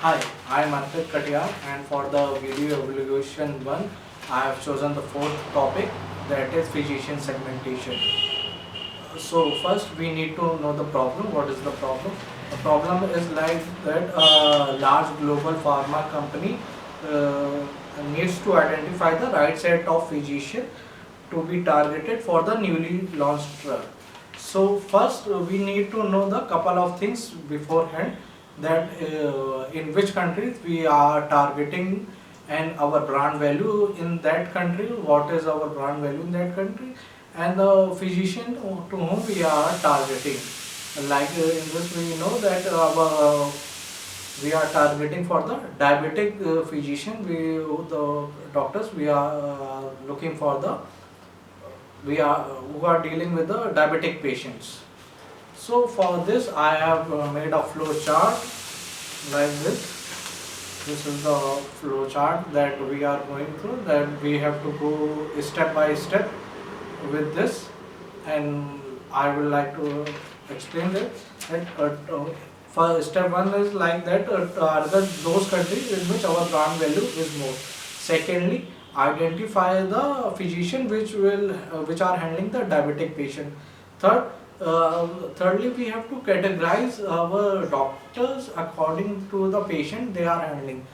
Hi, I am Arpit Katiyar, and for the video evaluation 1, I have chosen the fourth topic, that is physician segmentation. So first we need to know the problem. What is the problem? The problem is like that a large global pharma company uh, needs to identify the right set of physician to be targeted for the newly launched drug. So first we need to know the couple of things beforehand, that in which countries we are targeting and our brand value in that country, what is our brand value in that country, and the physician to whom we are targeting. Like in this we know that we are targeting for the diabetic physician. The doctors we are looking for the we are who are dealing with the diabetic patients. So for this I have made a flow chart like this. This is the flow chart that we are going through, that we have to go step by step with this, and I would like to explain that. For step one is like that, are those countries in which our brand value is more. Secondly, identify the physician which are handling the diabetic patient. Third, thirdly, we have to categorize our doctors according to the patient they are handling.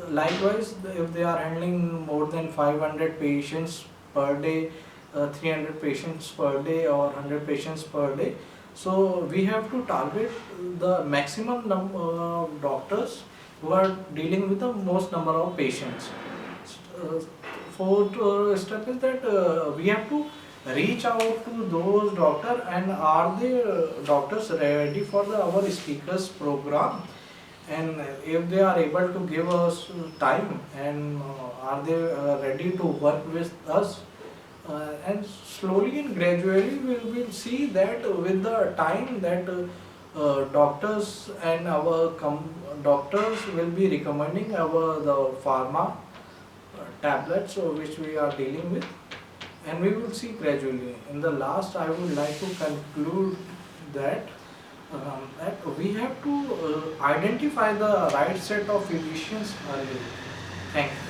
Likewise, if they are handling more than 500 patients per day, 300 patients per day, or 100 patients per day, so we have to target the maximum number of doctors who are dealing with the most number of patients. Uh, Fourth step is that we have to reach out to those doctors, and are the doctors ready for our speakers program, and if they are able to give us time, and are they ready to work with us, and slowly and gradually we will see that with the time that doctors and our doctors will be recommending the pharma tablets which we are dealing with, and we will see gradually. In the last, I would like to conclude that we have to identify the right set of physicians early. Thank you.